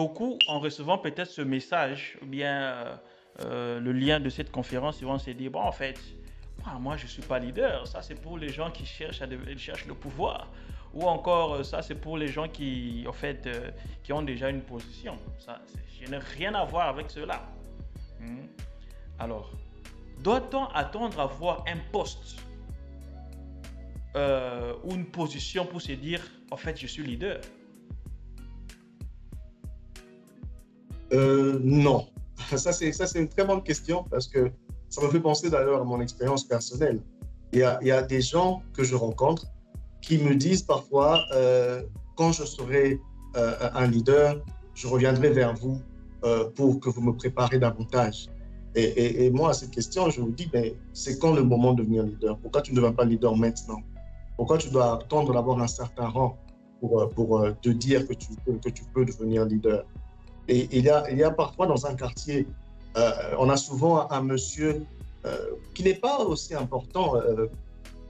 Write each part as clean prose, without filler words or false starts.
beaucoup, en recevant peut-être ce message, ou bien le lien de cette conférence, ils vont se dire, bon, en fait, moi, je ne suis pas leader. Ça, c'est pour les gens qui cherchent le pouvoir. Ou encore, ça, c'est pour les gens qui, en fait, qui ont déjà une position. Ça, je n'ai rien à voir avec cela. Hmm. Alors, doit-on attendre à voir un poste ou une position pour se dire, en fait, je suis leader? Non. Ça, c'est une très bonne question parce que ça me fait penser d'ailleurs à mon expérience personnelle. Il y a des gens que je rencontre qui me disent parfois, quand je serai un leader, je reviendrai vers vous pour que vous me préparez davantage. Et moi, à cette question, je vous dis, mais c'est quand le moment de devenir leader? Pourquoi tu ne deviens pas leader maintenant? Pourquoi tu dois attendre d'avoir un certain rang pour te dire que tu peux devenir leader? Et il y a parfois dans un quartier, on a souvent un monsieur qui n'est pas aussi important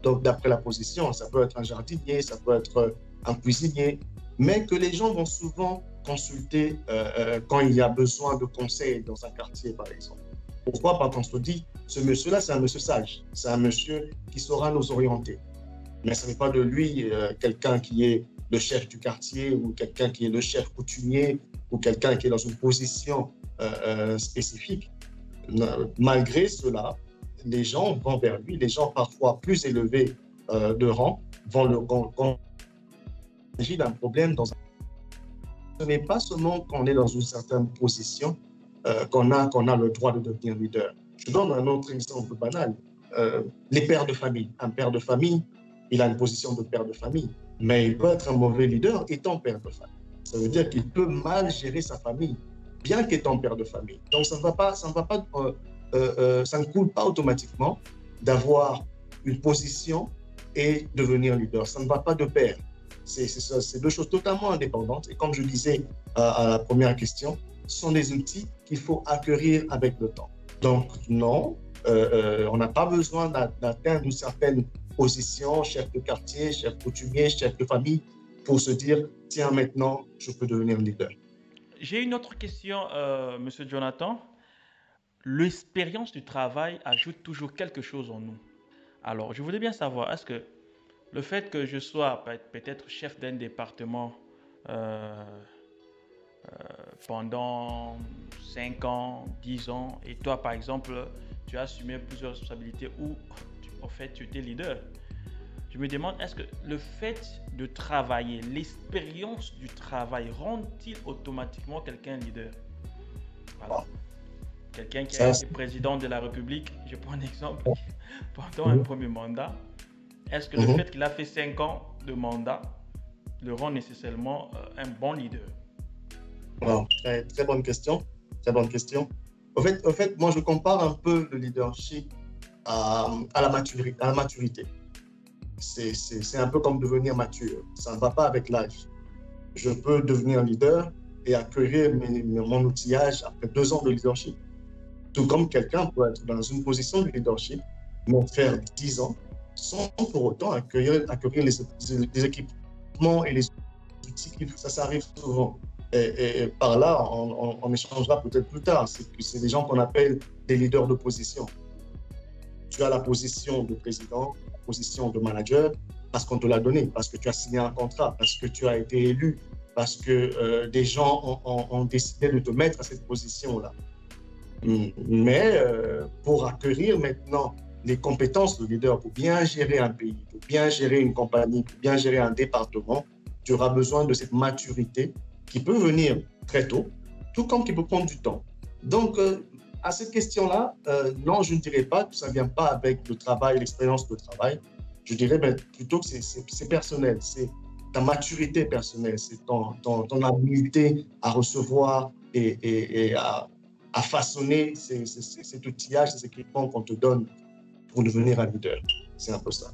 donc d'après la position. Ça peut être un jardinier, ça peut être un cuisinier, mais que les gens vont souvent consulter quand il y a besoin de conseils dans un quartier, par exemple. Pourquoi? Parce qu'on se dit, ce monsieur-là, c'est un monsieur sage, c'est un monsieur qui saura nous orienter. Mais ce n'est pas de lui quelqu'un qui est le chef du quartier ou quelqu'un qui est le chef coutumier ou quelqu'un qui est dans une position spécifique. Malgré cela, les gens vont vers lui, les gens parfois plus élevés de rang vont le quand il s'agit d'un problème dans un... Ce n'est pas seulement quand on est dans une certaine position qu'on a le droit de devenir leader. Je donne un autre exemple banal. Les pères de famille. Un père de famille, il a une position de père de famille, mais il peut être un mauvais leader étant père de famille. Ça veut dire qu'il peut mal gérer sa famille, bien qu'étant père de famille. Donc ça ne coule pas automatiquement d'avoir une position et devenir leader. Ça ne va pas de pair. C'est deux choses totalement indépendantes. Et comme je disais à la première question, ce sont des outils qu'il faut acquérir avec le temps. Donc non, on n'a pas besoin d'atteindre une certaine position, chef de quartier, chef coutumier, chef de famille, pour se dire, tiens, maintenant, je peux devenir leader. J'ai une autre question, Monsieur Jonathan. L'expérience du travail ajoute toujours quelque chose en nous. Alors, je voulais bien savoir, est-ce que le fait que je sois peut-être chef d'un département euh, pendant 5 ans, 10 ans, et toi, par exemple, tu as assumé plusieurs responsabilités ou, en fait, tu étais leader. Je me demande, est-ce que le fait de travailler, l'expérience du travail, rend-il automatiquement quelqu'un leader? Voilà. Quelqu'un qui a Ça, été président de la République, je prends un exemple, pendant un premier mandat, est-ce que le mhm. fait qu'il a fait 5 ans de mandat le rend nécessairement un bon leader? Wow. Très, très bonne question. Très bonne question. Au fait, moi, je compare un peu le leadership à la maturité. C'est un peu comme devenir mature. Ça ne va pas avec l'âge. Je peux devenir leader et acquérir mon outillage après 2 ans de leadership. Tout comme quelqu'un peut être dans une position de leadership, mais faire 10 ans sans pour autant acquérir les équipements et les outils. Ça arrive souvent. Et par là, on échangera peut-être plus tard. C'est des gens qu'on appelle des leaders de position. Tu as la position de président, la position de manager, parce qu'on te l'a donné, parce que tu as signé un contrat, parce que tu as été élu, parce que des gens ont décidé de te mettre à cette position-là. Mais pour acquérir maintenant les compétences de leader, pour bien gérer un pays, pour bien gérer une compagnie, pour bien gérer un département, tu auras besoin de cette maturité qui peut venir très tôt, tout comme qui peut prendre du temps. Donc, à cette question-là, non, je ne dirais pas que ça ne vient pas avec le travail, l'expérience de travail. Je dirais plutôt que c'est personnel, c'est ta maturité personnelle, c'est ton habileté à recevoir et à façonner cet outillage, ces équipements qu'on te donne pour devenir un leader. C'est un peu ça.